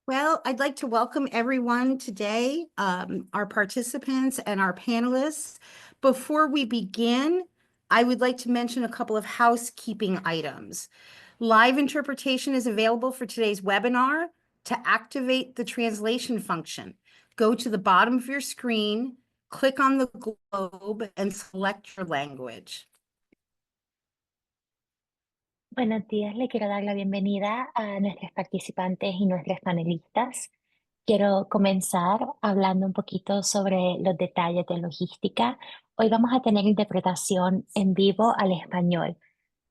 Well, I'd like to welcome everyone today, our participants and our panelists. Before we begin, I would like to mention a couple of housekeeping items. Live interpretation is available for today's webinar. To activate the translation function, go to the bottom of your screen, click on the globe, and select your language. Buenos días, le quiero dar la bienvenida a nuestros participantes y nuestros panelistas. Quiero comenzar hablando un poquito sobre los detalles de logística. Hoy vamos a tener interpretación en vivo al español.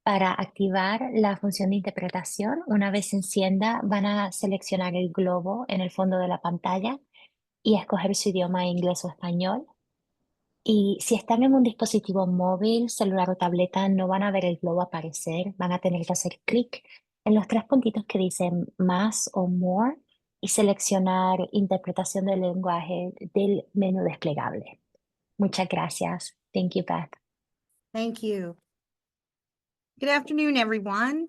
Para activar la función de interpretación, una vez se encienda, van a seleccionar el globo en el fondo de la pantalla y escoger su idioma inglés o español. Y si están en un dispositivo móvil, celular o tableta, no van a ver el globo aparecer, van a tener que hacer clic en los tres puntitos que dicen más o more y seleccionar interpretación del lenguaje del menú desplegable. Muchas gracias. Thank you, Beth. Thank you. Good afternoon, everyone.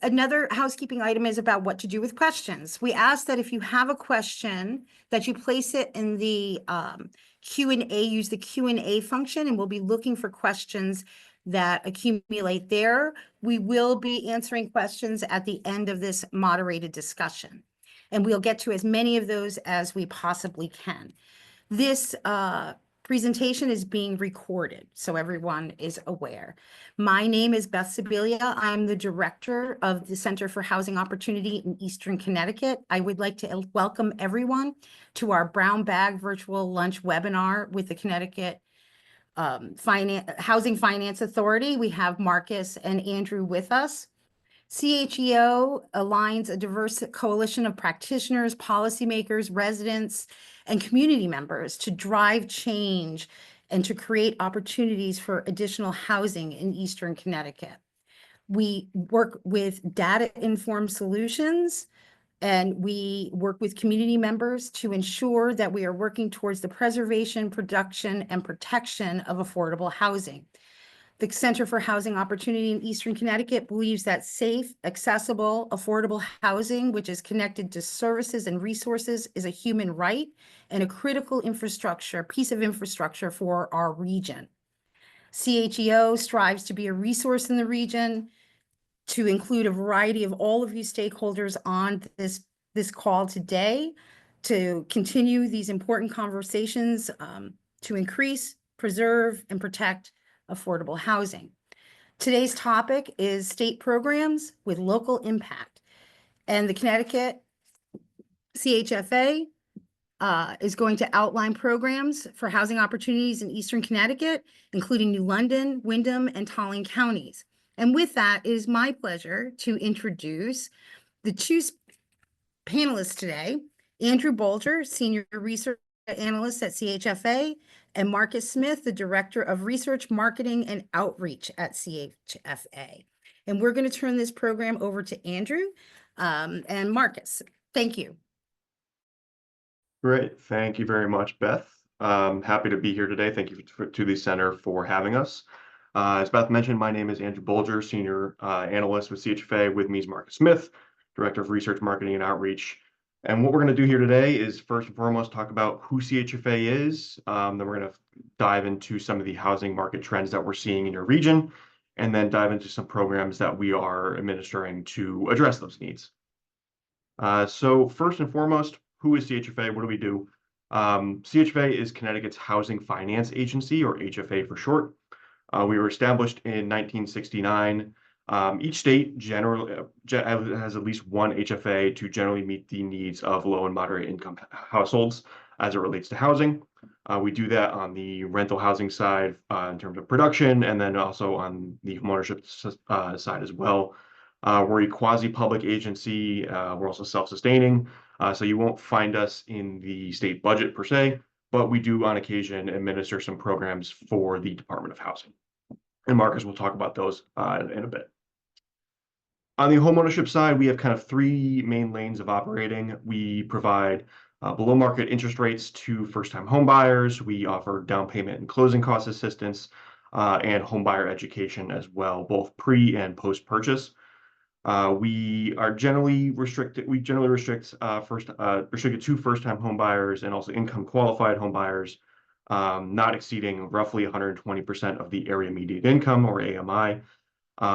Another housekeeping item is about what to do with questions. We ask that if you have a question, that you place it in the Q&A, use the Q&A function, and we'll be looking for questions that accumulate there. We will be answering questions at the end of this moderated discussion, and we'll get to as many of those as we possibly can. This presentation is being recorded, so everyone is aware. My name is Beth Sibilia. I'm the director of the Center for Housing Opportunity in Eastern Connecticut. I would like to welcome everyone to our Brown Bag Virtual Lunch webinar with the Connecticut Housing Finance Authority. We have Marcus and Andrew with us. CHEO aligns a diverse coalition of practitioners, policymakers, residents, and community members to drive change and to create opportunities for additional housing in Eastern Connecticut. We work with data-informed solutions, and we work with community members to ensure that we are working towards the preservation, production, and protection of affordable housing. The Center for Housing Opportunity in Eastern Connecticut believes that safe, accessible, affordable housing, which is connected to services and resources, is a human right and a critical piece of infrastructure for our region. CHEO strives to be a resource in the region, to include a variety of all of you stakeholders on this call today, to continue these important conversations to increase, preserve, and protect affordable housing. Today's topic is state programs with local impact, and the Connecticut CHFA is going to outline programs for housing opportunities in Eastern Connecticut, including New London, Windham, and Tolling counties. And with that, it is my pleasure to introduce the two panelists today, Andrew Bolger, Senior Research Analyst at CHFA, and Marcus Smith, the Director of Research, Marketing, and Outreach at CHFA. And we're going to turn this program over to Andrew and Marcus. Thank you. Great. Thank you very much, Beth. Happy to be here today. Thank you to the Center for having us. As Beth mentioned, my name is Andrew Bolger, Senior Analyst with CHFA. With me is Marcus Smith, Director of Research, Marketing, and Outreach. And what we're going to do here today is first and foremost talk about who CHFA is. Then we're going to dive into some of the housing market trends that we're seeing in your region, and then dive into some programs that we are administering to address those needs. So first and foremost, who is CHFA? What do we do? CHFA is Connecticut's Housing Finance Agency, or HFA for short. We were established in 1969. Each state generally has at least one HFA to generally meet the needs of low and moderate income households as it relates to housing. We do that on the rental housing side in terms of production, and then also on the homeownership side as well. We're a quasi-public agency. We're also self-sustaining, so you won't find us in the state budget per se, but we do on occasion administer some programs for the Department of Housing. And Marcus will talk about those in a bit. On the homeownership side, we have kind of three main lanes of operating. We provide below market interest rates to first-time home buyers. We offer down payment and closing cost assistance and home buyer education as well, both pre and post-purchase. We generally restrict restricted to first-time home buyers and also income qualified home buyers, not exceeding roughly 120% of the area median income, or AMI.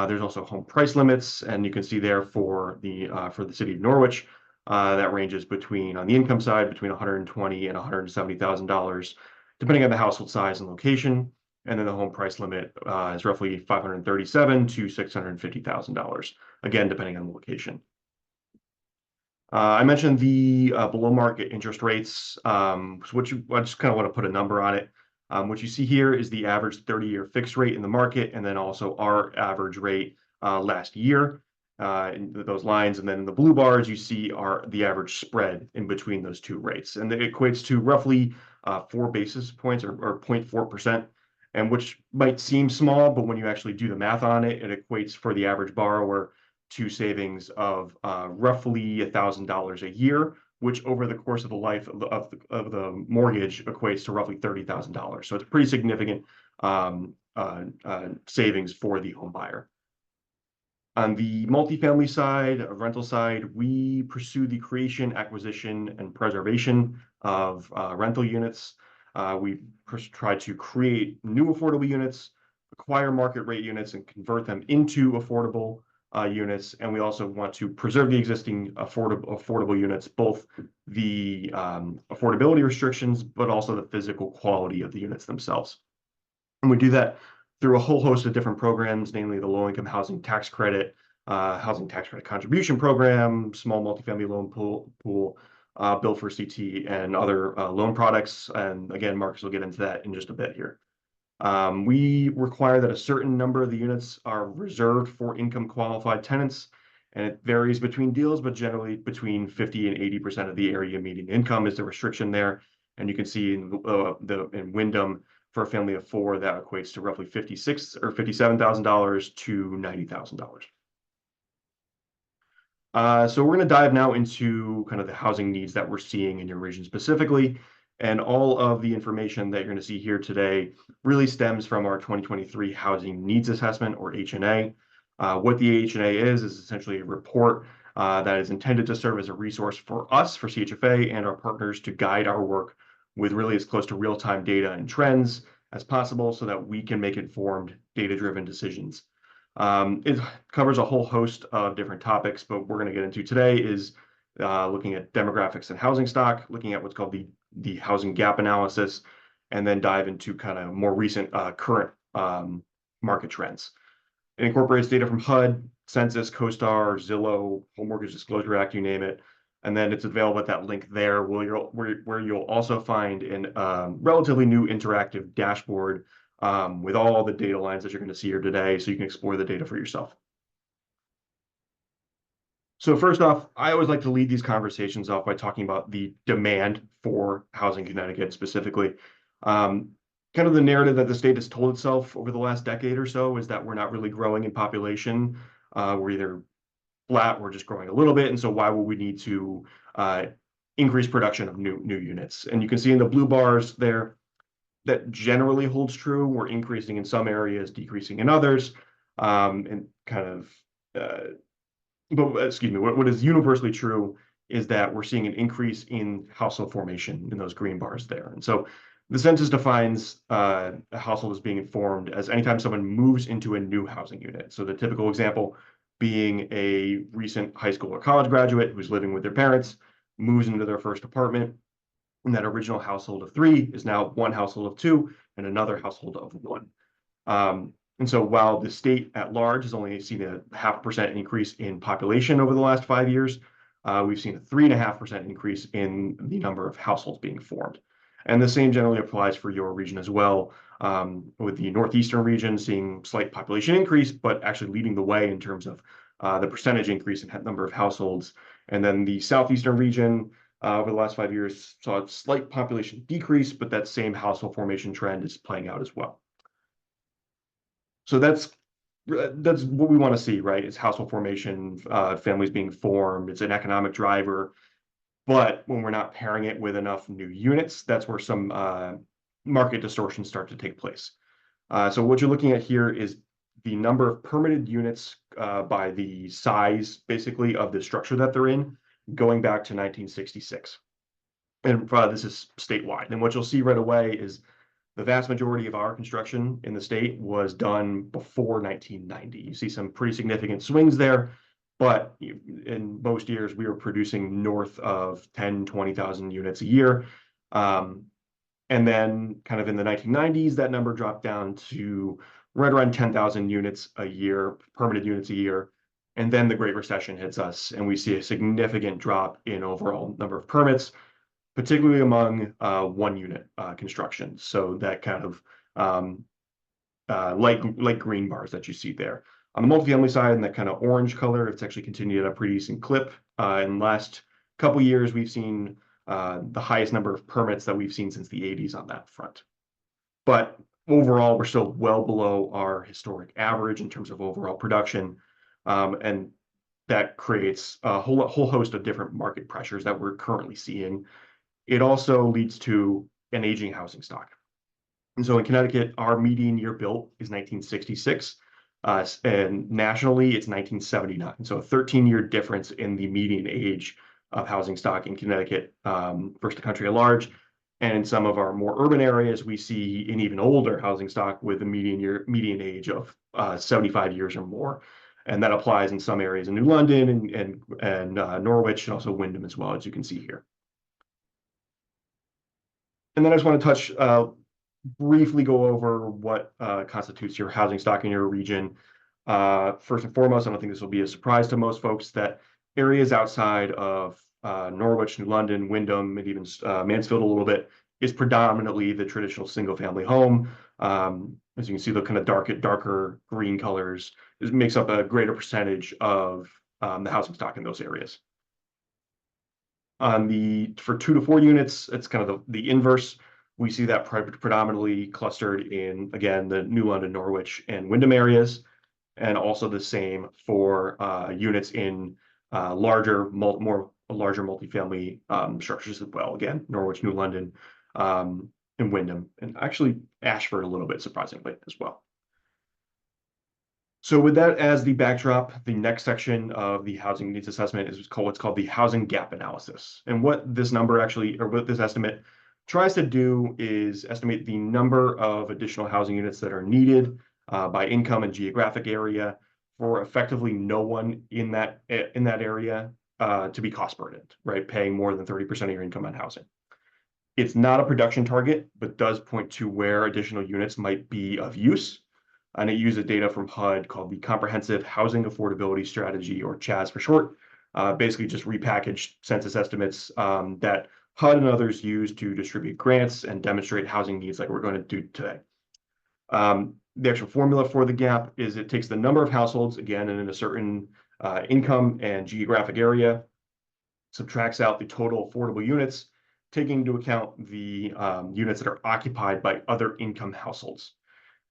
There's also home price limits, and you can see there for the city of Norwich, that ranges between, on the income side, between $120,000 and $170,000, depending on the household size and location. And then the home price limit is roughly $537,000 to $650,000, again, depending on the location. I mentioned the below market interest rates, I just kind of want to put a number on it. What you see here is the average 30-year fixed rate in the market, and then also our average rate last year in those lines. And then in the blue bars, you see the average spread in between those two rates. And it equates to roughly 4 basis points, or 0.4%, and which might seem small, but when you actually do the math on it, it equates for the average borrower to savings of roughly $1,000 a year, which over the course of the life of the mortgage equates to roughly $30,000. So it's a pretty significant savings for the home buyer. On the multifamily side, rental side, we pursue the creation, acquisition, and preservation of rental units. We try to create new affordable units, acquire market rate units, and convert them into affordable units. And we also want to preserve the existing affordable units, both the affordability restrictions, but also the physical quality of the units themselves. And we do that through a whole host of different programs, namely the low-income housing tax credit contribution program, small multifamily loan pool, Bill for CT, and other loan products. And again, Marcus will get into that in just a bit here. We require that a certain number of the units are reserved for income qualified tenants, and it varies between deals, but generally between 50 and 80% of the area median income is the restriction there. And you can see in Wyndham, for a family of 4, that equates to roughly $56,000 or $57,000 to $90,000. So we're going to dive now into kind of the housing needs that we're seeing in your region specifically. And all of the information that you're going to see here today really stems from our 2023 Housing Needs Assessment, or HNA. What the HNA is essentially a report that is intended to serve as a resource for us, for CHFA, and our partners to guide our work with really as close to real-time data and trends as possible so that we can make informed, data-driven decisions. It covers a whole host of different topics, but we're going to get into today is looking at demographics and housing stock, looking at what's called the housing gap analysis, and then dive into kind of more recent current market trends. It incorporates data from HUD, Census, CoStar, Zillow, Home Mortgage Disclosure Act, you name it. And then it's available at that link there, where you'll also find a relatively new interactive dashboard with all the data lines that you're going to see here today, so you can explore the data for yourself. So first off, I always like to lead these conversations off by talking about the demand for housing in Connecticut specifically. Kind of the narrative that the state has told itself over the last decade or so is that we're not really growing in population. We're either flat or just growing a little bit, and so why would we need to increase production of new units? And you can see in the blue bars there that generally holds true. We're increasing in some areas, decreasing in others, and kind of but excuse me, what is universally true is that we're seeing an increase in household formation in those green bars there. And so the census defines a household as being formed as anytime someone moves into a new housing unit. So the typical example being a recent high school or college graduate who's living with their parents, moves into their first apartment, and that original household of 3 is now one household of 2 and another household of 1. And so while the state at large has only seen a 0.5% increase in population over the last 5 years, we've seen a 3.5% increase in the number of households being formed. And the same generally applies for your region as well, with the northeastern region seeing slight population increase, but actually leading the way in terms of the percentage increase in number of households. And then the southeastern region over the last 5 years saw a slight population decrease, but that same household formation trend is playing out as well. So that's what we want to see, right? It's household formation, families being formed. It's an economic driver. But when we're not pairing it with enough new units, that's where some market distortions start to take place. So what you're looking at here is the number of permitted units by the size, basically, of the structure that they're in, going back to 1966. And this is statewide. And what you'll see right away is the vast majority of our construction in the state was done before 1990. You see some pretty significant swings there, but in most years, we were producing north of 10, 20,000 units a year. And then kind of in the 1990s, that number dropped down to right around 10,000 units a year, permitted units a year. And then the Great Recession hits us, and we see a significant drop in overall number of permits, particularly among one unit construction. So that kind of light green bars that you see there. On the multifamily side, in that kind of orange color, it's actually continued at a pretty decent clip. In the last couple of years, we've seen the highest number of permits that we've seen since the 80s on that front. But overall, we're still well below our historic average in terms of overall production. And that creates a whole host of different market pressures that we're currently seeing. It also leads to an aging housing stock. And so in Connecticut, our median year built is 1966, and nationally it's 1979. So a 13-year difference in the median age of housing stock in Connecticut versus the country at large. And in some of our more urban areas, we see an even older housing stock with a median age of 75 years or more. And that applies in some areas in New London and Norwich, and also Wyndham as well, as you can see here. And then I just want to touch briefly go over what constitutes your housing stock in your region. First and foremost, I don't think this will be a surprise to most folks that areas outside of Norwich, New London, Wyndham, and even Mansfield a little bit is predominantly the traditional single-family home. As you can see, the kind of darker green colors makes up a greater percentage of the housing stock in those areas. For 2 to 4 units, it's kind of the inverse. We see that predominantly clustered in, again, the New London, Norwich, and Wyndham areas, and also the same for units in larger multifamily structures as well. Again, Norwich, New London, and Wyndham, and actually Ashford a little bit, surprisingly, as well. So with that as the backdrop, the next section of the housing needs assessment is what's called the housing gap analysis. And what this number actually, or what this estimate tries to do, is estimate the number of additional housing units that are needed by income and geographic area for effectively no one in that area to be cost burdened, right? Paying more than 30% of your income on housing. It's not a production target, but does point to where additional units might be of use. And it uses data from HUD called the Comprehensive Housing Affordability Strategy, or CHAS for short, basically just repackaged census estimates that HUD and others use to distribute grants and demonstrate housing needs like we're going to do today. The actual formula for the gap is it takes the number of households, again, in a certain income and geographic area, subtracts out the total affordable units, taking into account the units that are occupied by other income households.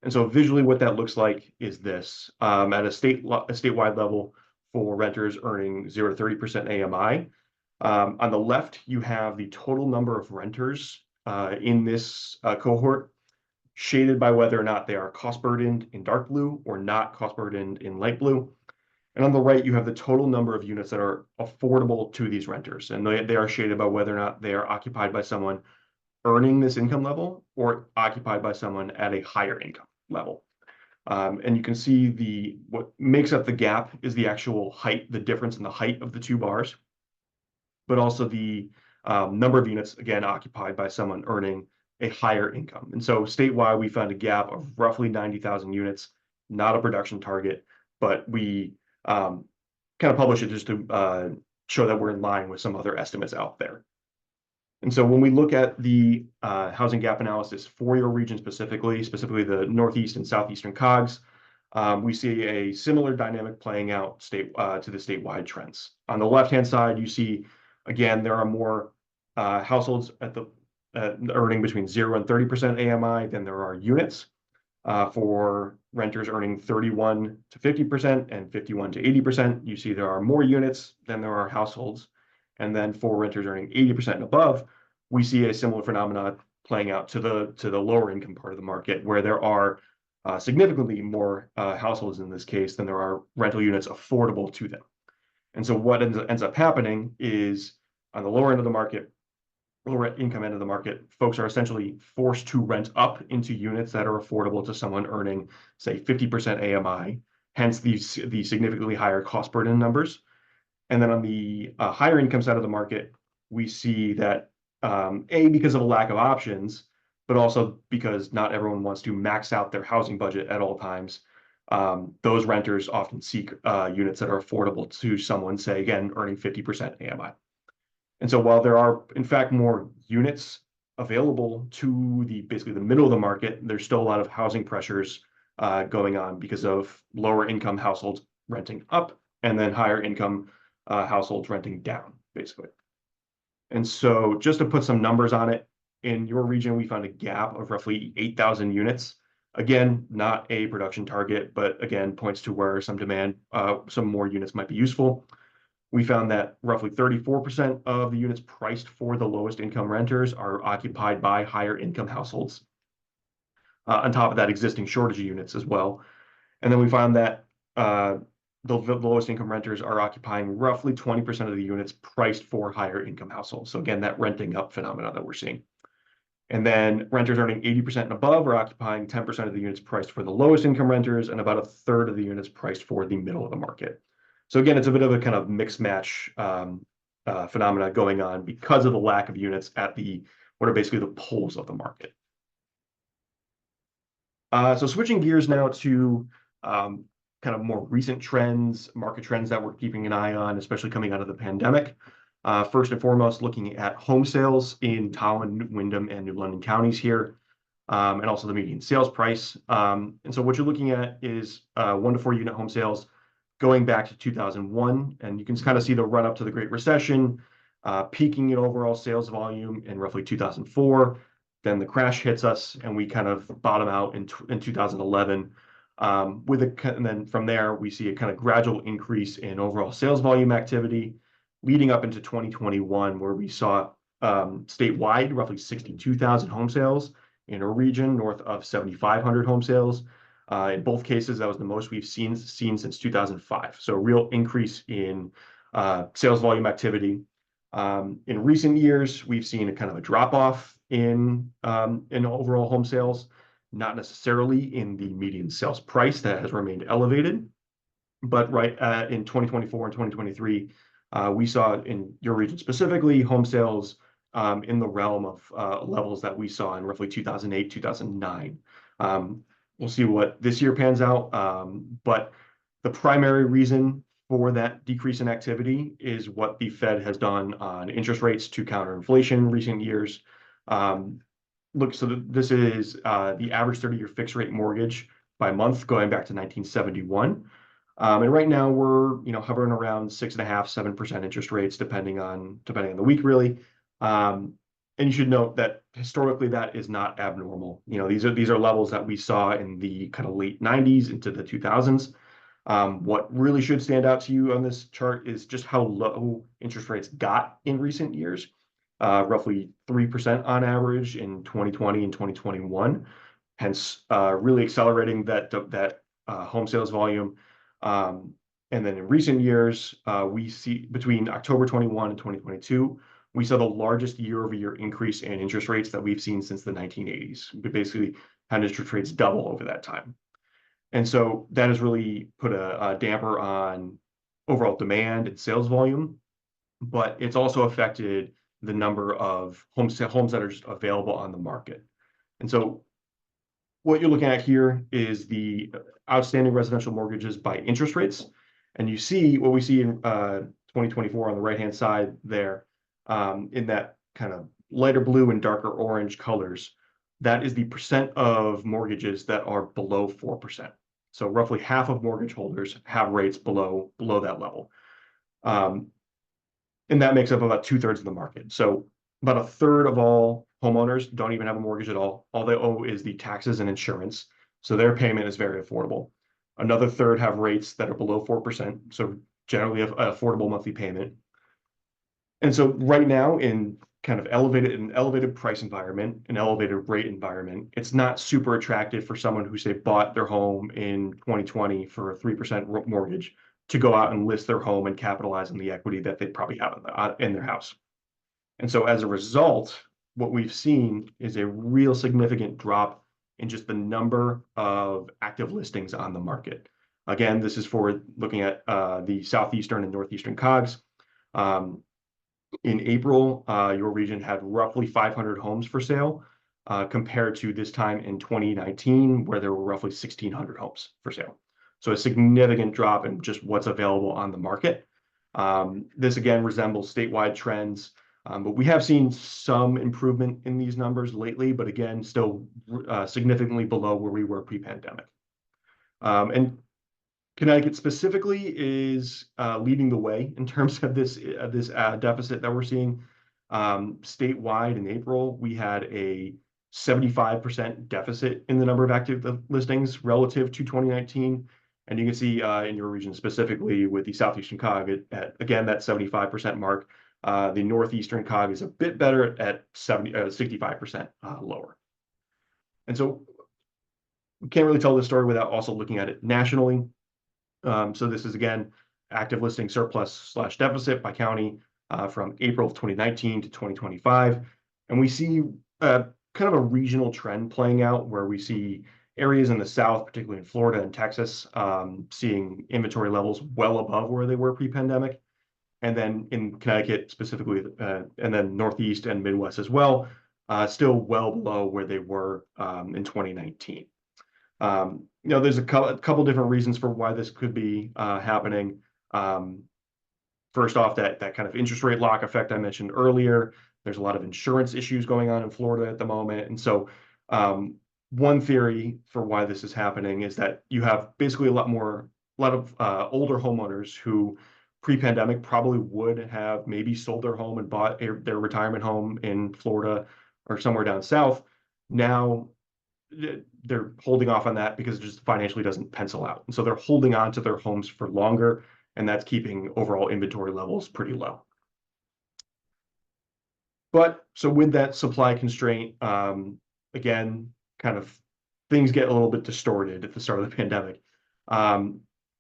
And so visually what that looks like is this. At a statewide level for renters earning 0 to 30% AMI, on the left, you have the total number of renters in this cohort, shaded by whether or not they are cost burdened in dark blue or not cost burdened in light blue. And on the right, you have the total number of units that are affordable to these renters. And they are shaded by whether or not they are occupied by someone earning this income level or occupied by someone at a higher income level. And you can see what makes up the gap is the actual height, the difference in the height of the two bars, but also the number of units, again, occupied by someone earning a higher income. And so statewide, we found a gap of roughly 90,000 units, not a production target, but we kind of publish it just to show that we're in line with some other estimates out there. And so when we look at the housing gap analysis for your region specifically the Northeast and Southeastern COGs, we see a similar dynamic playing out to the statewide trends. On the left-hand side, you see, again, there are more households earning between 0 and 30% AMI than there are units. For renters earning 31 to 50% and 51 to 80%, you see there are more units than there are households. And then for renters earning 80% and above, we see a similar phenomenon playing out to the lower income part of the market, where there are significantly more households in this case than there are rental units affordable to them. And so what ends up happening is on the lower end of the market, lower income end of the market, folks are essentially forced to rent up into units that are affordable to someone earning, say, 50% AMI, hence the significantly higher cost burden numbers. And then on the higher income side of the market, we see that because of a lack of options, but also because not everyone wants to max out their housing budget at all times, those renters often seek units that are affordable to someone, say, again, earning 50% AMI. And so while there are, in fact, more units available to basically the middle of the market, there's still a lot of housing pressures going on because of lower income households renting up and then higher income households renting down, basically. And so just to put some numbers on it, in your region, we found a gap of roughly 8,000 units. Again, not a production target, but again, points to where some demand, some more units might be useful. We found that roughly 34% of the units priced for the lowest income renters are occupied by higher income households. On top of that, existing shortage of units as well. And then we found that the lowest income renters are occupying roughly 20% of the units priced for higher income households. So again, that renting up phenomena that we're seeing. And then renters earning 80% and above are occupying 10% of the units priced for the lowest income renters and about a third of the units priced for the middle of the market. So again, it's a bit of a kind of mix match phenomena going on because of the lack of units at what are basically the poles of the market. So switching gears now to kind of more recent trends, market trends that we're keeping an eye on, especially coming out of the pandemic. First and foremost, looking at home sales in Tallinn, Wyndham, and New London counties here, and also the median sales price. And so what you're looking at is 1 to 4 unit home sales going back to 2001, and you can kind of see the run up to the Great Recession, peaking in overall sales volume in roughly 2004. Then the crash hits us, and we kind of bottom out in 2011. And then from there, we see a kind of gradual increase in overall sales volume activity, leading up into 2021, where we saw statewide roughly 62,000 home sales in a region north of 7,500 home sales. In both cases, that was the most we've seen since 2005. So a real increase in sales volume activity. In recent years, we've seen a kind of a drop off in overall home sales, not necessarily in the median sales price that has remained elevated, but in 2024 and 2023, we saw in your region specifically home sales in the realm of levels that we saw in roughly 2008, 2009. We'll see what this year pans out, but the primary reason for that decrease in activity is what the Fed has done on interest rates to counter inflation in recent years. This is the average 30-year fixed rate mortgage by month going back to 1971. And right now we're hovering around 6.5%, 7% interest rates, depending on the week, really. And you should note that historically that is not abnormal. These are levels that we saw in the kind of late 90s into the 2000s. What really should stand out to you on this chart is just how low interest rates got in recent years, roughly 3% on average in 2020 and 2021, hence really accelerating that home sales volume. And then in recent years, we see between October 21 and 2022, we saw the largest year-over-year increase in interest rates that we've seen since the 1980s. We basically had interest rates double over that time. And so that has really put a damper on overall demand and sales volume, but it's also affected the number of homes that are just available on the market. And so what you're looking at here is the outstanding residential mortgages by interest rates. And you see what we see in 2024 on the right-hand side there, in that kind of lighter blue and darker orange colors. That is the percent of mortgages that are below 4%. So roughly half of mortgage holders have rates below that level. And that makes up about 2/3 of the market. So about a third of all homeowners don't even have a mortgage at all. All they owe is the taxes and insurance. So their payment is very affordable. Another third have rates that are below 4%. So generally an affordable monthly payment. And so right now in kind of elevated price environment, an elevated rate environment. It's not super attractive for someone who, say, bought their home in 2020 for a 3% mortgage to go out and list their home and capitalize on the equity that they probably have in their house. And so as a result, what we've seen is a real significant drop in just the number of active listings on the market. Again, this is for looking at the southeastern and northeastern COGs. In April, your region had roughly 500 homes for sale, compared to this time in 2019, where there were roughly 1,600 homes for sale. So a significant drop in just what's available on the market. This again resembles statewide trends, but we have seen some improvement in these numbers lately, but again, still significantly below where we were pre-pandemic. And Connecticut specifically is leading the way in terms of this deficit that we're seeing. Statewide in April, we had a 75% deficit in the number of active listings relative to 2019. And you can see in your region specifically with the Southeastern COG at again, that 75% mark. The Northeastern COG is a bit better at 65% lower. And so we can't really tell this story without also looking at it nationally. So this is again, active listing surplus / deficit by county from April of 2019 to 2025. And we see kind of a regional trend playing out where we see areas in the South, particularly in Florida and Texas, seeing inventory levels well above where they were pre-pandemic. And then in Connecticut specifically, and then Northeast and Midwest as well, still well below where they were in 2019. There's a couple different reasons for why this could be happening. First off, that kind of interest rate lock effect I mentioned earlier. There's a lot of insurance issues going on in Florida at the moment. And so one theory for why this is happening is that you have basically a lot of older homeowners who pre-pandemic probably would have maybe sold their home and bought their retirement home in Florida or somewhere down south. Now they're holding off on that because it just financially doesn't pencil out. And so they're holding on to their homes for longer, and that's keeping overall inventory levels pretty low. But so with that supply constraint, again, kind of things get a little bit distorted at the start of the pandemic.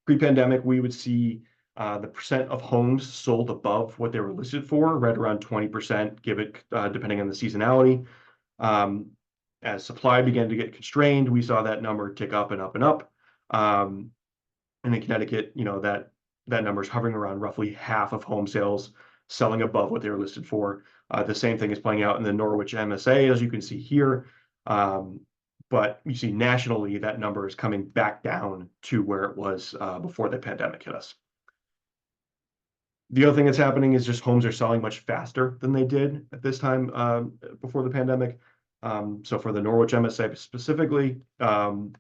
Pre-pandemic, we would see the percent of homes sold above what they were listed for, right around 20%, depending on the seasonality. As supply began to get constrained, we saw that number tick up and up and up. And in Connecticut, that number is hovering around roughly half of home sales selling above what they were listed for. The same thing is playing out in the Norwich MSA, as you can see here. But you see nationally, that number is coming back down to where it was before the pandemic hit us. The other thing that's happening is just homes are selling much faster than they did at this time before the pandemic. So for the Norwich MSA specifically, in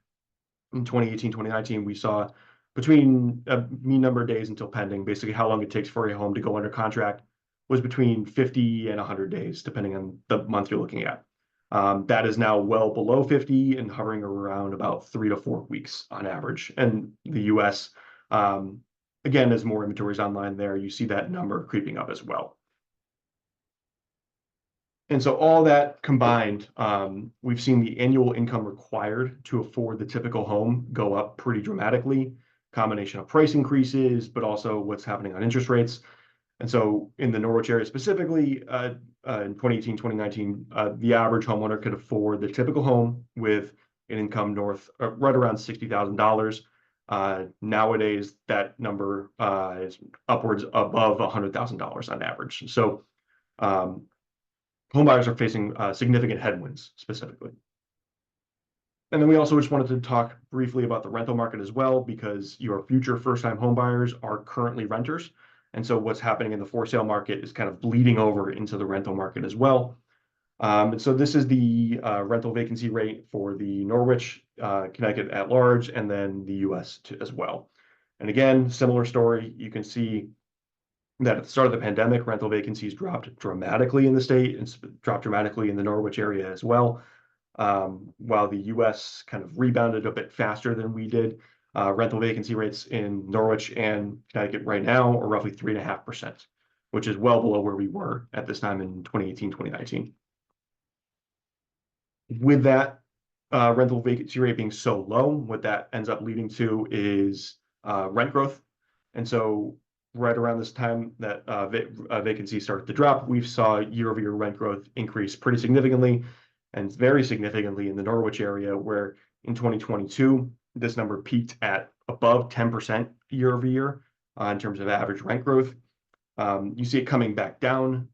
2018, 2019, we saw between a mean number of days until pending, basically how long it takes for a home to go under contract, was between 50 and 100 days, depending on the month you're looking at. That is now well below 50 and hovering around about 3 to 4 weeks on average. And the US, again, as more inventory is online there, you see that number creeping up as well. And so all that combined, we've seen the annual income required to afford the typical home go up pretty dramatically. Combination of price increases, but also what's happening on interest rates. And so in the Norwich area specifically, in 2018, 2019, the average homeowner could afford the typical home with an income right around $60,000. Nowadays, that number is upwards above $100,000 on average. So homebuyers are facing significant headwinds specifically. And then we also just wanted to talk briefly about the rental market as well, because your future first-time homebuyers are currently renters. And so what's happening in the for sale market is kind of bleeding over into the rental market as well. And so this is the rental vacancy rate for the Norwich, Connecticut at large, and then the US as well. And again, similar story. You can see that at the start of the pandemic, rental vacancies dropped dramatically in the state and dropped dramatically in the Norwich area as well. While the US kind of rebounded a bit faster than we did, rental vacancy rates in Norwich and Connecticut right now are roughly 3.5%. which is well below where we were at this time in 2018, 2019. With that rental vacancy rate being so low, what that ends up leading to is rent growth. And so right around this time that vacancies started to drop, we saw year-over-year rent growth increase pretty significantly, and very significantly in the Norwich area, where in 2022, this number peaked at above 10% year-over-year in terms of average rent growth. You see it coming back down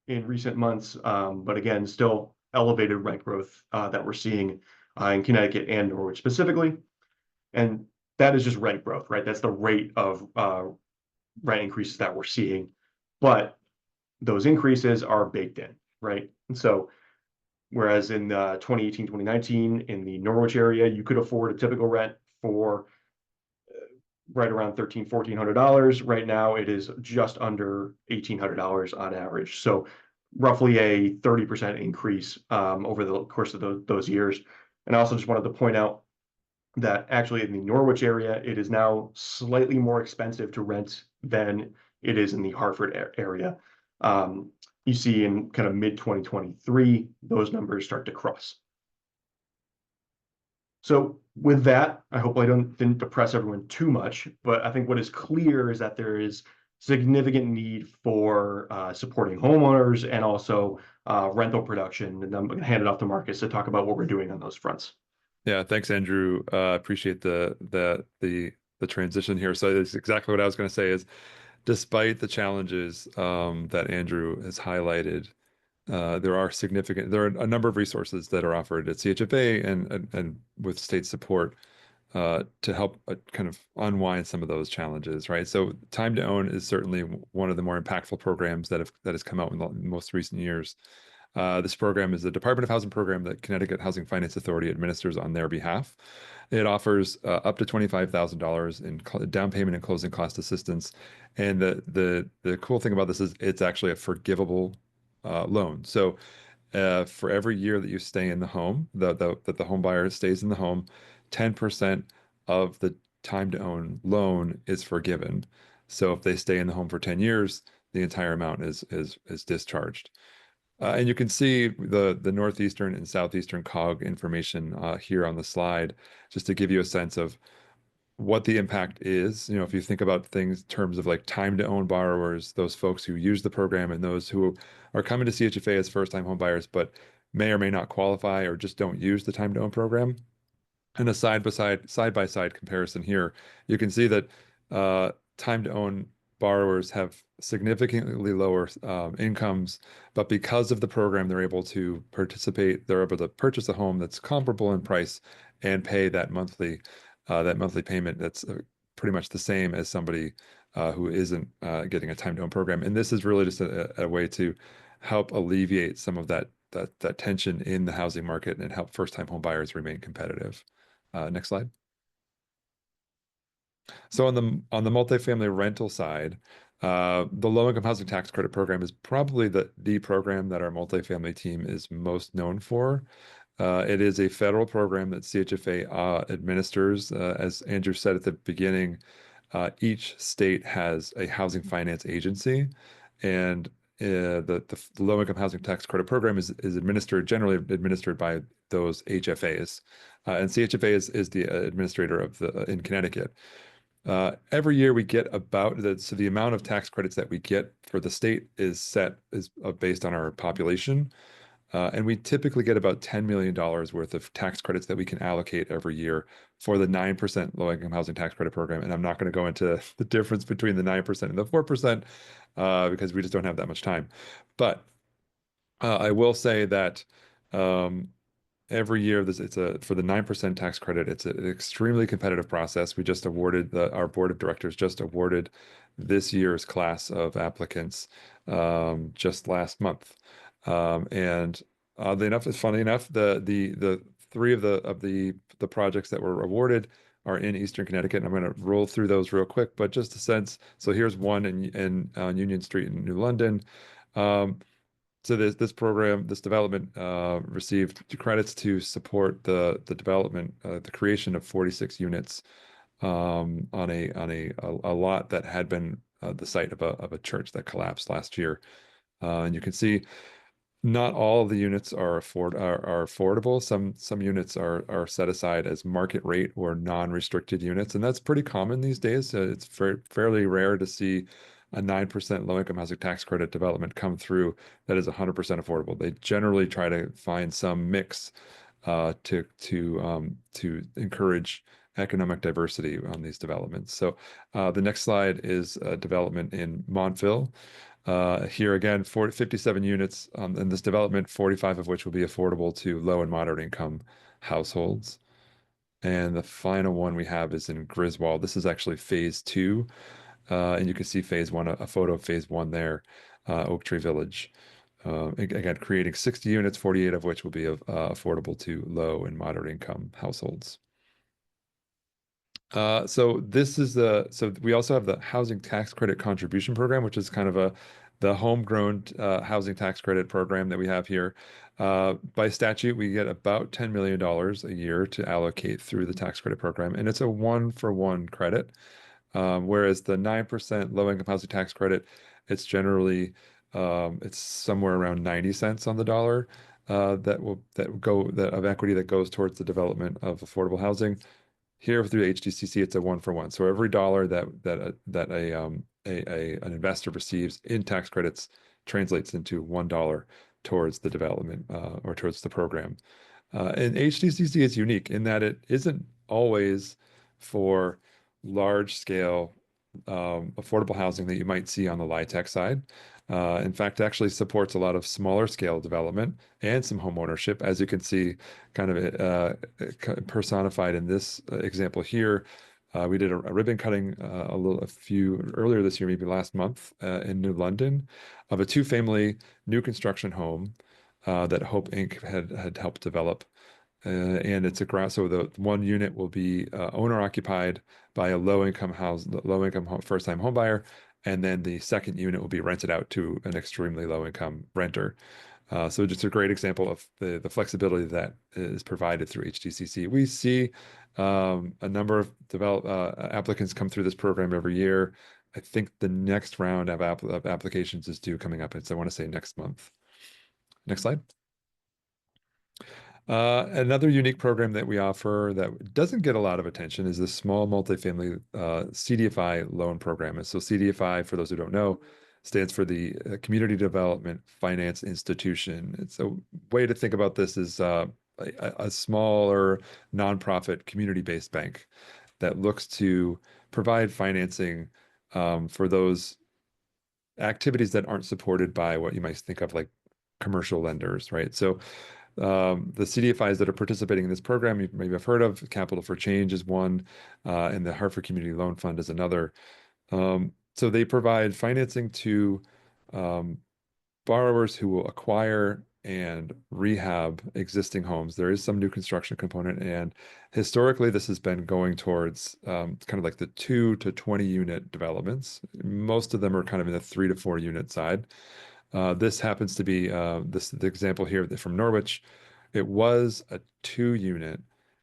in recent months, but again, still elevated rent growth that we're seeing in Connecticut and Norwich specifically. And that is just rent growth, right? That's the rate of rent increases that we're seeing. But those increases are baked in, right? And so whereas in 2018, 2019, in the Norwich area, you could afford a typical rent for right around $1,300–1,400. Right now, it is just under $1,800 on average. So roughly a 30% increase over the course of those years. And I also just wanted to point out that actually in the Norwich area, it is now slightly more expensive to rent than it is in the Hartford area. You see in kind of mid-2023, those numbers start to cross. So with that, I hope I didn't depress everyone too much, but I think what is clear is that there is significant need for supporting homeowners and also rental production. And I'm going to hand it off to Marcus to talk about what we're doing on those fronts. Yeah, thanks, Andrew. Appreciate the transition here. So that's exactly what I was going to say is, despite the challenges that Andrew has highlighted, there are a number of resources that are offered at CHFA and with state support to help kind of unwind some of those challenges, right? So Time to Own is certainly one of the more impactful programs that has come out in the most recent years. This program is the Department of Housing program that Connecticut Housing Finance Authority administers on their behalf. It offers up to $25,000 in down payment and closing cost assistance. And the cool thing about this is it's actually a forgivable loan. So for every year that you stay in the home, that the home buyer stays in the home, 10% of the Time to Own loan is forgiven. So if they stay in the home for 10 years, the entire amount is discharged. And you can see the northeastern and southeastern COG information here on the slide, just to give you a sense of what the impact is. You know, if you think about things in terms of like Time to Own borrowers, those folks who use the program and those who are coming to CHFA as first-time home buyers, but may or may not qualify or just don't use the Time to Own program. And a side-by-side comparison here, you can see that Time to Own borrowers have significantly lower incomes, but because of the program, they're able to participate. They're able to purchase a home that's comparable in price and pay that monthly payment that's pretty much the same as somebody who isn't getting a Time to Own program. And this is really just a way to help alleviate some of that tension in the housing market and help first-time home buyers remain competitive. Next slide. So on the multifamily rental side, the low-income housing tax credit program is probably the program that our multifamily team is most known for. It is a federal program that CHFA administers. As Andrew said at the beginning, each state has a housing finance agency, and the low-income housing tax credit program is generally administered by those HFAs, and CHFA is the administrator in Connecticut. Every year we get so the amount of tax credits that we get for the state is based on our population. And we typically get about $10 million worth of tax credits that we can allocate every year for the 9% low-income housing tax credit program. And I'm not going to go into the difference between the 9% and the 4% because we just don't have that much time. But I will say that every year, for the 9% tax credit, it's an extremely competitive process. We just awarded, our board of directors just awarded this year's class of applicants just last month. And oddly enough, it's funny enough, the three of the projects that were awarded are in Eastern Connecticut. And I'm going to roll through those real quick, but just a sense. So here's one in Union Street in New London. So this development received credits to support the development, the creation of 46 units on a lot that had been the site of a church that collapsed last year. And you can see not all of the units are affordable. Some units are set aside as market rate or non-restricted units, and that's pretty common these days. It's fairly rare to see a 9% low-income housing tax credit development come through that is 100% affordable. They generally try to find some mix to encourage economic diversity on these developments. So the next slide is a development in Montville. Here again, 57 units in this development, 45 of which will be affordable to low and moderate income households. And the final one we have is in Griswold. This is actually phase 2. And you can see phase 1, a photo of phase 1 there, Oak Tree Village. Again, creating 60 units, 48 of which will be affordable to low and moderate income households. So we also have the housing tax credit contribution program, which is kind of the homegrown housing tax credit program that we have here. By statute, we get about $10 million a year to allocate through the tax credit program, and it's a 1-for-1 credit. Whereas the 9% low-income housing tax credit, it's generally it's somewhere around 90 cents on the dollar of equity that goes towards the development of affordable housing. Here through HDCC, it's a 1-for-1. So every dollar that an investor receives in tax credits translates into $1 towards the development or towards the program. And HDCC is unique in that it isn't always for large scale affordable housing that you might see on the LIHTC side. In fact, it actually supports a lot of smaller scale development and some home ownership, as you can see kind of personified in this example here. We did a ribbon cutting earlier this year, maybe last month, in New London, of a 2-family new construction home that Hope Inc. had helped develop. And it's so the one unit will be owner occupied by a low-income first-time home buyer, and then the second unit will be rented out to an extremely low-income renter. So just a great example of the flexibility that is provided through HDCC. We see a number of applicants come through this program every year. I think the next round of applications is due coming up. I want to say next month. Next slide. Another unique program that we offer that doesn't get a lot of attention is the small multifamily CDFI loan program. And so CDFI, for those who don't know, stands for the Community Development Finance Institution. It's a way to think about this is a smaller nonprofit community-based bank that looks to provide financing for those activities that aren't supported by what you might think of like commercial lenders, right? So the CDFIs that are participating in this program, you maybe have heard of. Capital for Change is one, and the Hartford Community Loan Fund is another. So they provide financing to borrowers who will acquire and rehab existing homes. There is some new construction component, and historically this has been going towards kind of like the 2 to 20 unit developments. Most of them are kind of in the 3 to 4 unit side. This happens to be the example here from Norwich. It was a 2-unit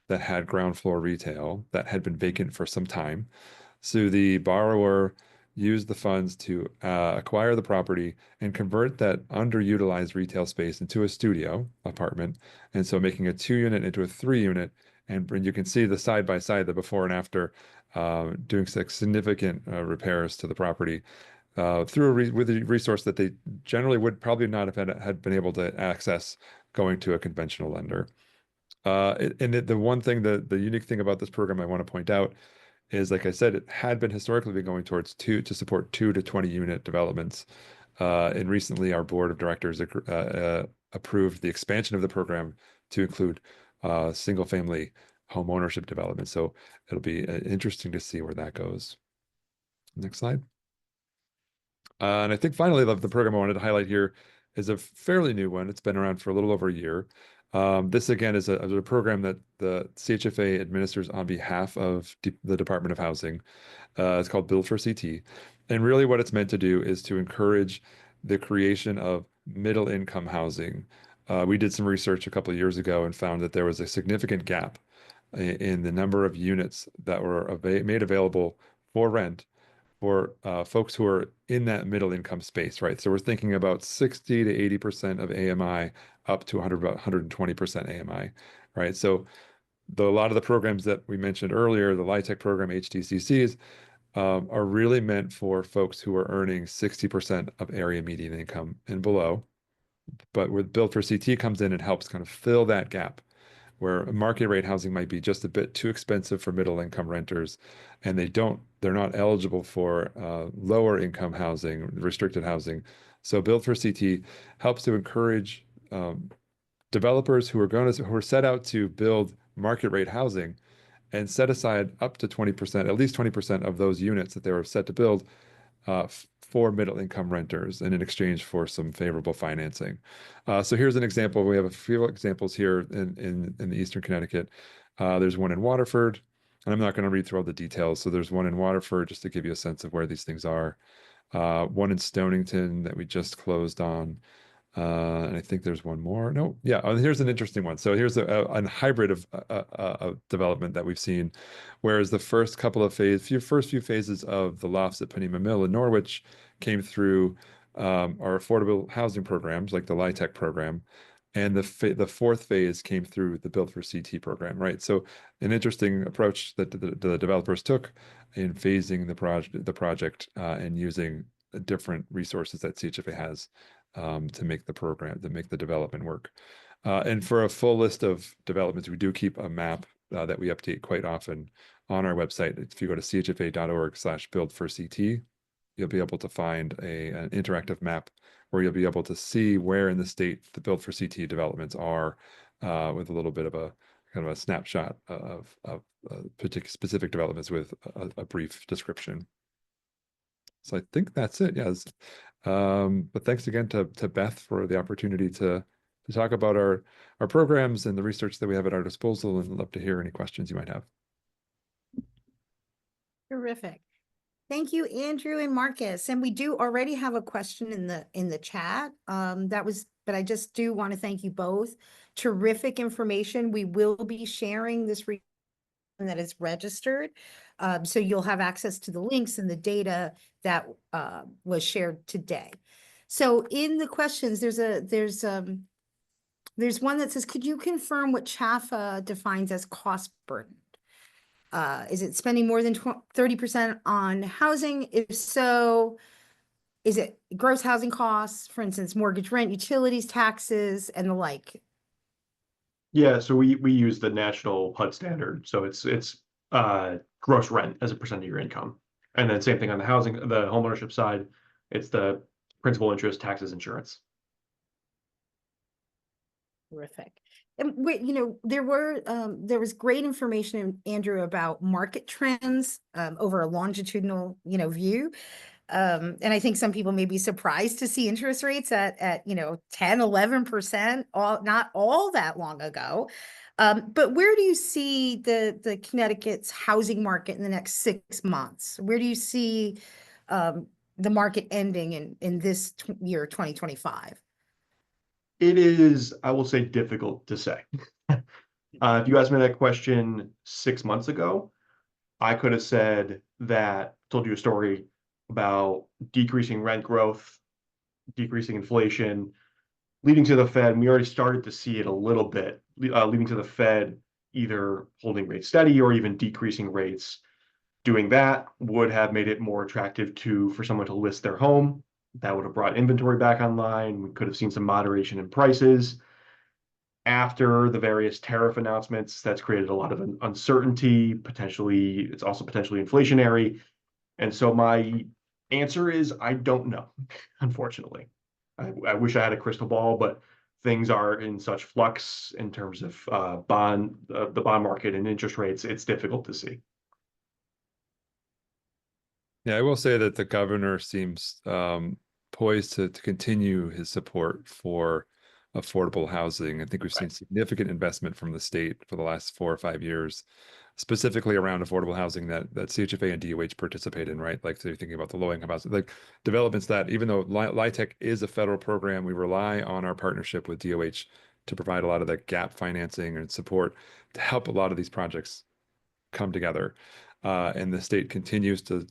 that had ground floor retail that had been vacant for some time. So the borrower used the funds to acquire the property and convert that underutilized retail space into a studio apartment. And so making a 2-unit into a 3-unit. And you can see the side by side, the before and after, doing significant repairs to the property. With a resource that they generally would probably not have had been able to access going to a conventional lender. The one thing, the unique thing about this program I want to point out is, like I said, it had been historically been going towards to support 2 to 20 unit developments. And recently our board of directors approved the expansion of the program to include single family home ownership development. So it'll be interesting to see where that goes. Next slide. And I think finally, the program I wanted to highlight here is a fairly new one. It's been around for a little over a year. This, again, is a program that the CHFA administers on behalf of the Department of Housing. It's called Build for CT. And really what it's meant to do is to encourage the creation of middle-income housing. We did some research a couple of years ago and found that there was a significant gap in the number of units that were made available for rent for folks who are in that middle income space, right? So we're thinking about 60 to 80% of AMI up to 120% AMI, right? So a lot of the programs that we mentioned earlier, the LIHTC program, HTCCs, are really meant for folks who are earning 60% of area median income and below. But where Build for CT comes in and helps kind of fill that gap, where market rate housing might be just a bit too expensive for middle income renters, and they're not eligible for lower income housing, restricted housing. So Build for CT helps to encourage developers who are set out to build market rate housing and set aside up to 20%, at least 20% of those units that they were set to build for middle income renters and in exchange for some favorable financing. So here's an example. We have a few examples here in the Eastern Connecticut. There's one in Waterford, and I'm not going to read through all the details. So there's one in Waterford just to give you a sense of where these things are. One in Stonington that we just closed on. And I think there's one more. No, yeah. Here's an interesting one. So here's a hybrid of development that we've seen, whereas the first few phases of the lofts at Panema Mill in Norwich came through our affordable housing programs, like the LIHTC program, and the fourth phase came through the Build for CT program, right? So an interesting approach that the developers took in phasing the project and using different resources that CHFA has to make the development work. And for a full list of developments, we do keep a map that we update quite often on our website. If you go to chfa.org/buildforct, you'll be able to find an interactive map where you'll be able to see where in the state the Build for CT developments are, with a little bit of a kind of a snapshot of particular specific developments with a brief description. So I think that's it. Yes. But thanks again to Beth for the opportunity to talk about our programs and the research that we have at our disposal, and I'd love to hear any questions you might have. Terrific. Thank you, Andrew and Marcus. And we do already have a question in the chat. But I just do want to thank you both. Terrific information. We will be sharing this that is registered. So you'll have access to the links and the data that was shared today. So in the questions, there's one that says, could you confirm what CHFA defines as cost burden? Is it spending more than 30% on housing? If so, is it gross housing costs, for instance, mortgage, rent, utilities, taxes, and the like? Yeah, so we use the national HUD standard. So it's gross rent as a percent of your income. And then same thing on the homeownership side, it's the principal, interest, taxes, insurance. Terrific. And there was great information, Andrew, about market trends over a longitudinal, view. And I think some people may be surprised to see interest rates at 10, 11%, not all that long ago. But where do you see the Connecticut's housing market in the next 6 months? Where do you see the market ending in this year, 2025? It is, I will say, difficult to say. If you asked me that question 6 months ago, I could have told you a story about decreasing rent growth, decreasing inflation, leading to the Fed. And we already started to see it a little bit, leading to the Fed either holding rates steady or even decreasing rates. Doing that would have made it more attractive for someone to list their home. That would have brought inventory back online. We could have seen some moderation in prices. After the various tariff announcements, that's created a lot of uncertainty. It's also potentially inflationary. And so my answer is, I don't know, unfortunately. I wish I had a crystal ball, but things are in such flux in terms of the bond market and interest rates, it's difficult to see. Yeah, I will say that the governor seems poised to continue his support for affordable housing. I think we've seen significant investment from the state for the last 4 or 5 years, specifically around affordable housing that CHFA and DOH participate in, right? Like, so you're thinking about the low-income housing, like developments that, even though LIHTC is a federal program, we rely on our partnership with DOH to provide a lot of that gap financing and support to help a lot of these projects come together. and the state continues to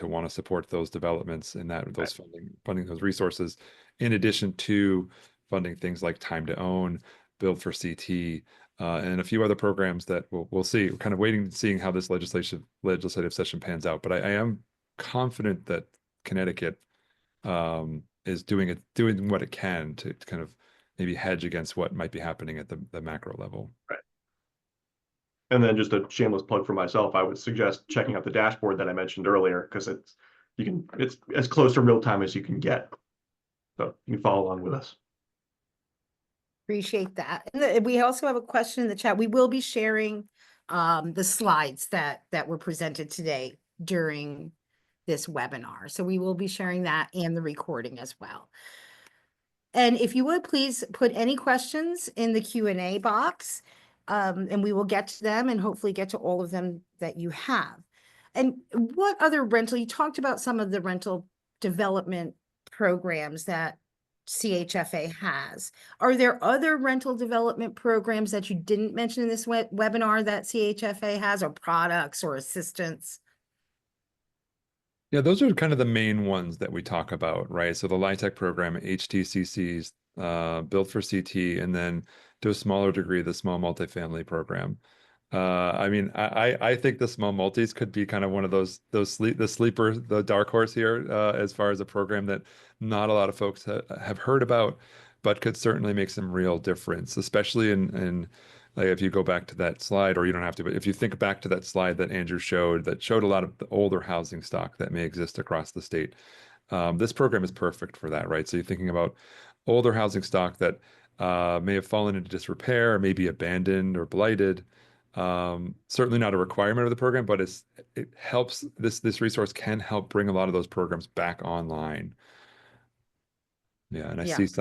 want to support those developments and those funding those resources, in addition to funding things like time to own, build for CT, and a few other programs that we'll see. We're kind of waiting and seeing how this legislative session pans out. But I am confident that Connecticut is doing what it can to kind of maybe hedge against what might be happening at the macro level. Right. And then just a shameless plug for myself, I would suggest checking out the dashboard that I mentioned earlier, because it's as close to real time as you can get. So you can follow along with us. Appreciate that. And we also have a question in the chat. We will be sharing the slides that were presented today during this webinar. So we will be sharing that and the recording as well. And if you would please put any questions in the Q&A box, and we will get to them and hopefully get to all of them that you have. And what other rental, you talked about some of the rental development programs that CHFA has. Are there other rental development programs that you didn't mention in this webinar that CHFA has, or products or assistance? Yeah, those are kind of the main ones that we talk about, right? So the LIHTC program, HTCCs, built for CT, and then to a smaller degree, the small multifamily program. I mean, I think the small multis could be kind of one of the dark horse here, as far as a program that not a lot of folks have heard about, but could certainly make some real difference, especially in like if you go back to that slide, or you don't have to, but if you think back to that slide that Andrew showed, that showed a lot of the older housing stock that may exist across the state. This program is perfect for that, right? So you're thinking about older housing stock that may have fallen into disrepair, may be abandoned or blighted. Certainly not a requirement of the program, but it helps. This resource can help bring a lot of those programs back online. Yeah, and I just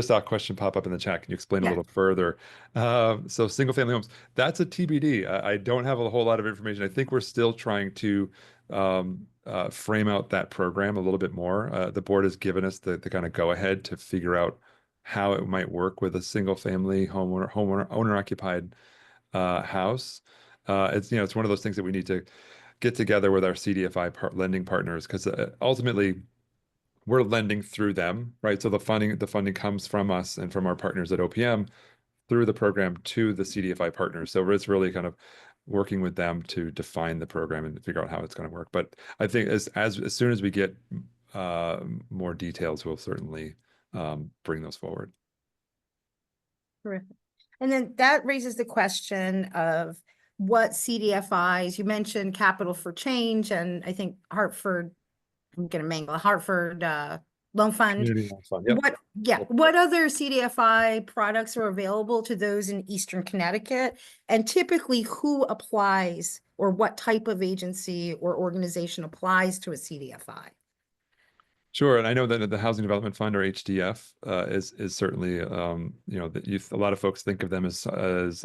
saw a question pop up in the chat. Can you explain a little further? So single family homes, that's a TBD. I don't have a whole lot of information. I think we're still trying to frame out that program a little bit more. The board has given us the kind of go ahead to figure out how it might work with a single family owner occupied house. It's one of those things that we need to get together with our CDFI lending partners, because ultimately we're lending through them, right? So the funding comes from us and from our partners at OPM through the program to the CDFI partners. So it's really kind of working with them to define the program and figure out how it's going to work. But I think as soon as we get more details, we'll certainly bring those forward. Terrific. And then that raises the question of what CDFIs, you mentioned Capital for Change, and I think Hartford, I'm going to mangle Hartford Loan Fund. Community Loan Fund, yep. What other CDFI products are available to those in Eastern Connecticut? And typically who applies, or what type of agency or organization applies to a CDFI? Sure, and I know that the Housing Development Fund, or HDF, is certainly a lot of folks think of them as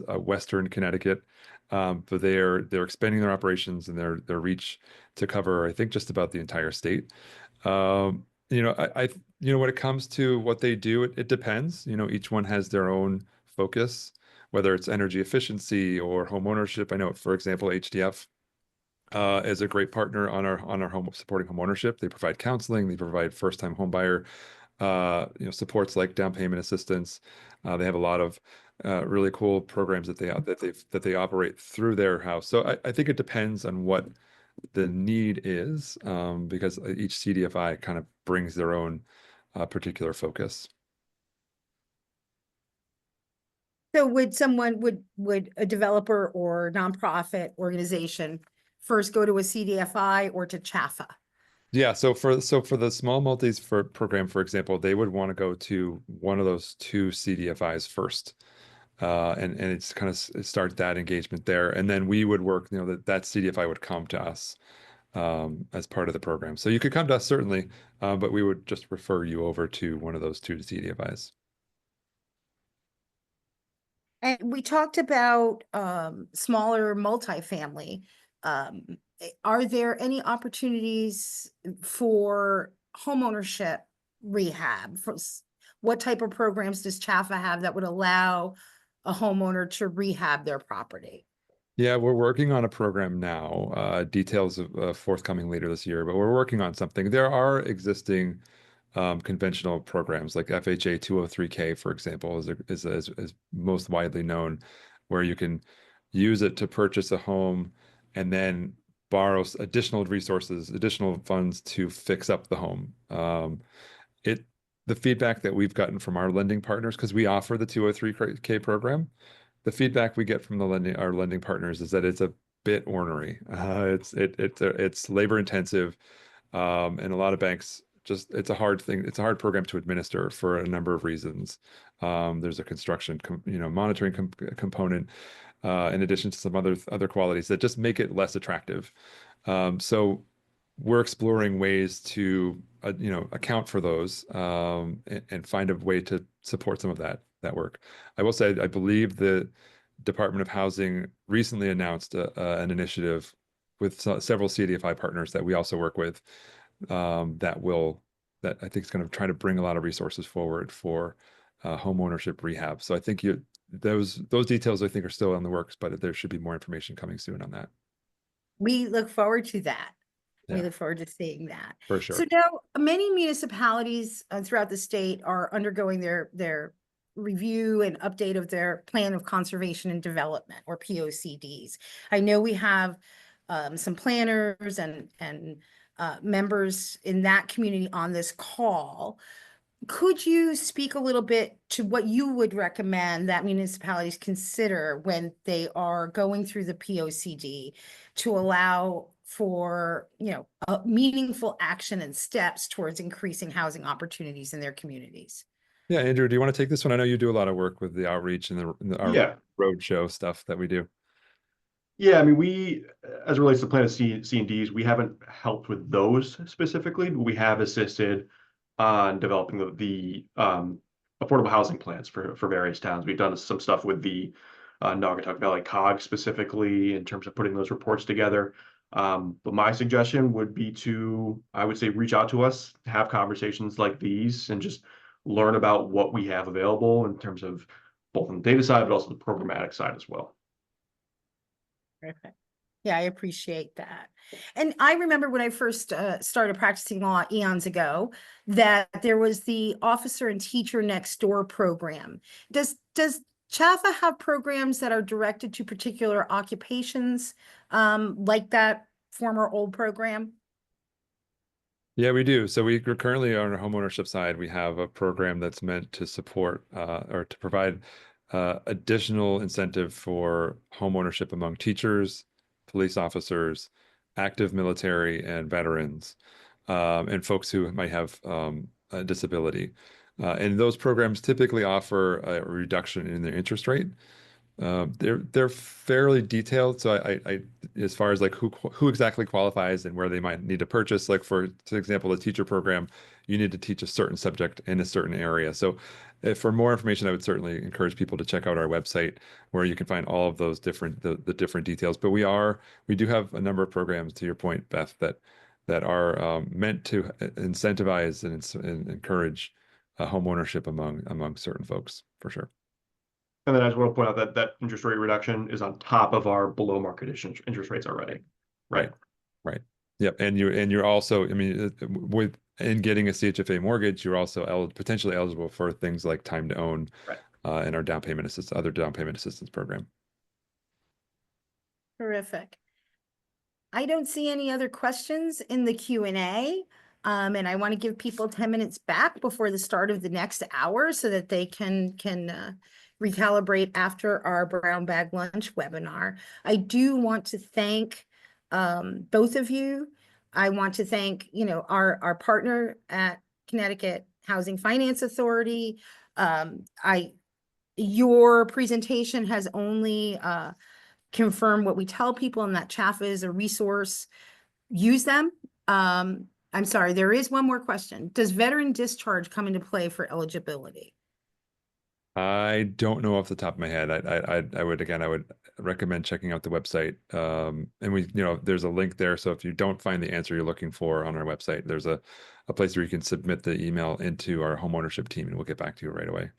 Western Connecticut, but they're expanding their operations and their reach to cover, I think, just about the entire state. When it comes to what they do, it depends. Each one has their own focus, whether it's energy efficiency or homeownership. I know, for example, HDF is a great partner on our supporting homeownership. They provide counseling, they provide first-time home buyer supports like down payment assistance. They have a lot of really cool programs that they operate through their house. So I think it depends on what the need is, because each CDFI kind of brings their own particular focus. So would a developer or nonprofit organization first go to a CDFI or to CHFA? Yeah, so for the small multis program, for example, they would want to go to one of those two CDFIs first, and it's kind of start that engagement there, and then we would work. That CDFI would come to us as part of the program. So you could come to us certainly, but we would just refer you over to one of those two CDFIs. And we talked about smaller multifamily. Are there any opportunities for homeownership rehab? What type of programs does CHFA have that would allow a homeowner to rehab their property? Yeah, we're working on a program now. Details of forthcoming later this year, but we're working on something. There are existing conventional programs like FHA 203K, for example, is most widely known, where you can use it to purchase a home and then borrow additional resources, additional funds to fix up the home. It the feedback that we've gotten from our lending partners, because we offer the 203K program, the feedback we get from our lending partners is that it's a bit ornery. It's labor intensive, and a lot of banks it's a hard thing. It's a hard program to administer for a number of reasons. There's a construction, monitoring component, in addition to some other qualities that just make it less attractive. So we're exploring ways to account for those, and find a way to support some of that work. I will say I believe the Department of Housing recently announced an initiative with several CDFI partners that we also work with, that I think is going to try to bring a lot of resources forward for home ownership rehab. So I think those details I think are still in the works, but there should be more information coming soon on that. We look forward to that. We Yeah. look forward to seeing that. For sure. So now many municipalities throughout the state are undergoing their review and update of their plan of conservation and development, or POCDs. I know we have some planners and members in that community on this call. Could you speak a little bit to what you would recommend that municipalities consider when they are going through the POCD to allow for, meaningful action and steps towards increasing housing opportunities in their communities? Yeah, Andrew, do you want to take this one? I know you do a lot of work with the outreach and our roadshow stuff that we do. Yeah, I mean, we, as it relates to Plan of C&Ds, we haven't helped with those specifically, but we have assisted on developing the affordable housing plans for various towns. We've done some stuff with the Naugatuck Valley COG specifically in terms of putting those reports together. But my suggestion would be I would say, reach out to us, have conversations like these, and just learn about what we have available in terms of both on the data side, but also the programmatic side as well. Perfect. Yeah, I appreciate that. And I remember when I first started practicing law eons ago, that there was the officer and teacher next door program. Does CHFA have programs that are directed to particular occupations, like that former old program? Yeah, we do. So we're currently on our homeownership side, we have a program that's meant to support or to provide additional incentive for homeownership among teachers, police officers, active military and veterans, and folks who might have a disability. And those programs typically offer a reduction in their interest rate. They're fairly detailed. So I as far as like who exactly qualifies and where they might need to purchase, like for example, the teacher program, you need to teach a certain subject in a certain area. So for more information, I would certainly encourage people to check out our website where you can find all of those different different details. But we do have a number of programs, to your point, Beth, that are meant to incentivize and encourage home ownership among certain folks, for sure. And then I just want to point out that interest rate reduction is on top of our below market interest rates already. Right. Yep. And you're also, I mean, in getting a CHFA mortgage, you're also potentially eligible for things like time to own, and our other down payment assistance program. Terrific. I don't see any other questions in the Q&A. And I want to give people 10 minutes back before the start of the next hour so that they can recalibrate after our brown bag lunch webinar. I do want to thank both of you. I want to thank, our partner at Connecticut Housing Finance Authority. Your presentation has only confirmed what we tell people, and that CHFA is a resource. Use them. I'm sorry, there is one more question. Does veteran discharge come into play for eligibility? I don't know off the top of my head. I would recommend checking out the website. And there's a link there. So if you don't find the answer you're looking for on our website, there's a place where you can submit the email into our homeownership team, and we'll get back to you right away.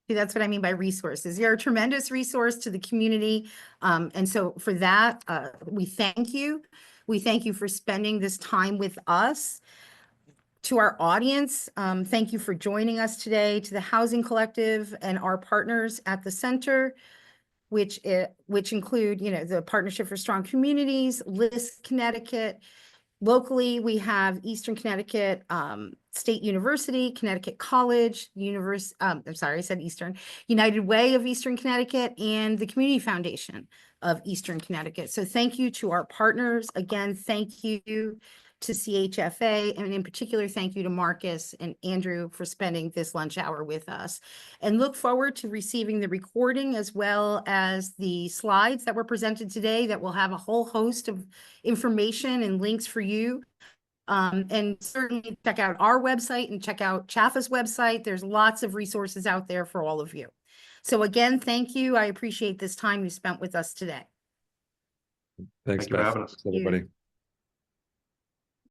See, that's what I mean by resources. You're a tremendous resource to the community. And so for that, we thank you. We thank you for spending this time with us. To our audience, thank you for joining us today, to the Housing Collective and our partners at the center, which include, the Partnership for Strong Communities, List Connecticut. Locally, we have Eastern Connecticut State University, Connecticut College, I'm sorry, I said Eastern, United Way of Eastern Connecticut, and the Community Foundation of Eastern Connecticut. So thank you to our partners. Again, thank you to CHFA, and in particular, thank you to Marcus and Andrew for spending this lunch hour with us. And look forward to receiving the recording as well as the slides that were presented today that will have a whole host of information and links for you. And certainly check out our website and check out CHFA's website. There's lots of resources out there for all of you. So again, thank you. I appreciate this time you spent with us today. Thanks, Thank you for Beth. having us. Thanks, everybody.